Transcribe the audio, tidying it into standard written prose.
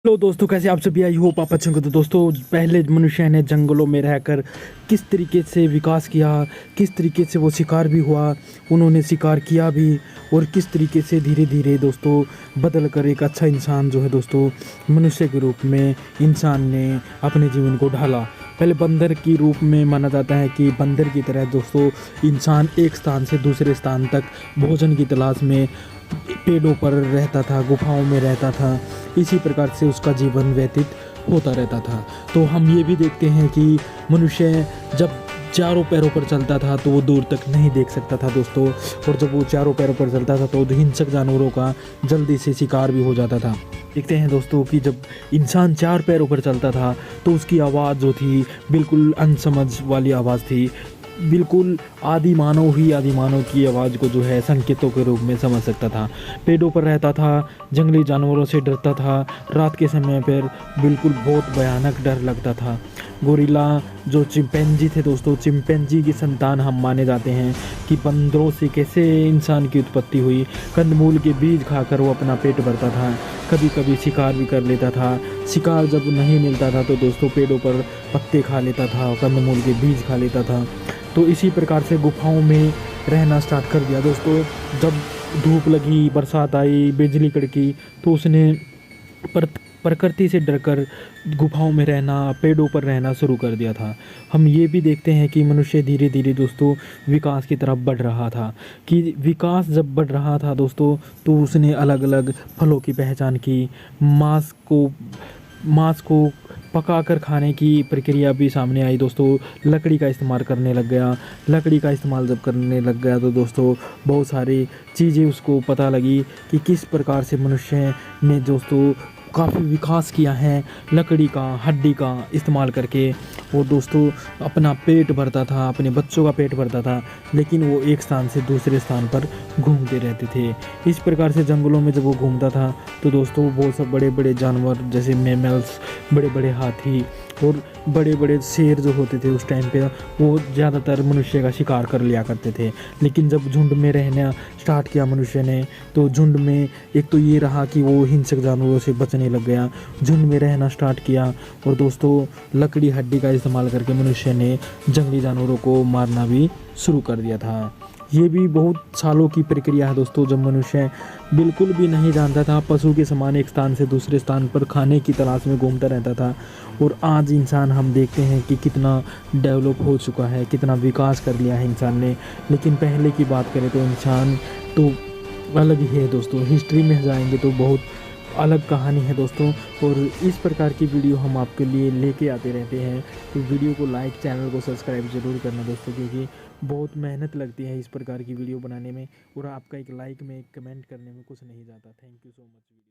Hello दोस्तों, कैसे आप सभी? आई होप आप अच्छे होंगे। तो दोस्तों, पहले मनुष्य ने जंगलों में रहकर किस तरीके से विकास किया, किस तरीके से वो शिकार भी हुआ, उन्होंने शिकार किया भी, और किस तरीके से धीरे धीरे दोस्तों बदल कर एक अच्छा इंसान जो है दोस्तों मनुष्य के रूप में इंसान ने अपने जीवन को ढाला। पहले बंदर की रूप में माना जाता है कि बंदर की तरह दोस्तों इंसान एक स्थान से दूसरे स्थान तक भोजन की तलाश में पेड़ों पर रहता था, गुफाओं में रहता था। इसी प्रकार से उसका जीवन व्यतीत होता रहता था। तो हम ये भी देखते हैं कि मनुष्य जब चारों पैरों पर चलता था तो वो दूर तक नहीं देख सकता था दोस्तों, और जब वो चारों पैरों पर चलता था तो हिंसक जानवरों का जल्दी से शिकार भी हो जाता था। देखते हैं दोस्तों कि जब इंसान चार पैरों पर चलता था तो उसकी आवाज़ जो थी बिल्कुल अनसमझ वाली आवाज़ थी। बिल्कुल आदि मानव की आवाज़ को जो है संकेतों के रूप में समझ सकता था। पेड़ों पर रहता था, जंगली जानवरों से डरता था। रात के समय पर बिल्कुल बहुत भयानक डर लगता था। गोरिल्ला जो चिंपैंजी थे दोस्तों, चिंपैंजी की संतान हम माने जाते हैं कि बंदरों से कैसे इंसान की उत्पत्ति हुई। कंदमूल के बीज खाकर वो अपना पेट भरता था, कभी कभी शिकार भी कर लेता था। शिकार जब नहीं मिलता था तो दोस्तों पेड़ों पर पत्ते खा लेता था, कंदमूल के बीज खा लेता था। तो इसी प्रकार से गुफाओं में रहना स्टार्ट कर दिया दोस्तों। जब धूप लगी, बरसात आई, बिजली कड़की, तो उसने पर प्रकृति से डरकर गुफाओं में रहना, पेड़ों पर रहना शुरू कर दिया था। हम ये भी देखते हैं कि मनुष्य धीरे धीरे दोस्तों विकास की तरफ बढ़ रहा था। कि विकास जब बढ़ रहा था दोस्तों तो उसने अलग अलग फलों की पहचान की। मांस को पकाकर खाने की प्रक्रिया भी सामने आई दोस्तों। लकड़ी का इस्तेमाल करने लग गया। लकड़ी का इस्तेमाल जब करने लग गया तो दोस्तों बहुत सारी चीज़ें उसको पता लगी कि किस प्रकार से मनुष्य ने दोस्तों काफ़ी विकास किया है लकड़ी का, हड्डी का इस्तेमाल करके। वो दोस्तों अपना पेट भरता था, अपने बच्चों का पेट भरता था, लेकिन वो एक स्थान से दूसरे स्थान पर घूमते रहते थे। इस प्रकार से जंगलों में जब वो घूमता था तो दोस्तों वो सब बड़े बड़े जानवर जैसे मैमल्स, बड़े बड़े हाथी और बड़े बड़े शेर जो होते थे उस टाइम पे, वो ज़्यादातर मनुष्य का शिकार कर लिया करते थे। लेकिन जब झुंड में रहना स्टार्ट किया मनुष्य ने, तो झुंड में एक तो ये रहा कि वो हिंसक जानवरों से बचने लग गया, झुंड में रहना स्टार्ट किया। और दोस्तों लकड़ी हड्डी का इस्तेमाल करके मनुष्य ने जंगली जानवरों को मारना भी शुरू कर दिया था। ये भी बहुत सालों की प्रक्रिया है दोस्तों, जब मनुष्य बिल्कुल भी नहीं जानता था, पशु के समान एक स्थान से दूसरे स्थान पर खाने की तलाश में घूमता रहता था। और आज इंसान हम देखते हैं कि कितना डेवलप हो चुका है, कितना विकास कर लिया है इंसान ने। लेकिन पहले की बात करें तो इंसान तो अलग ही है दोस्तों। हिस्ट्री में जाएंगे तो बहुत अलग कहानी है दोस्तों। और इस प्रकार की वीडियो हम आपके लिए लेके आते रहते हैं। तो वीडियो को लाइक, चैनल को सब्सक्राइब ज़रूर करना दोस्तों, क्योंकि बहुत मेहनत लगती है इस प्रकार की वीडियो बनाने में, और आपका एक लाइक में, एक कमेंट करने में कुछ नहीं जाता। Thank you so much.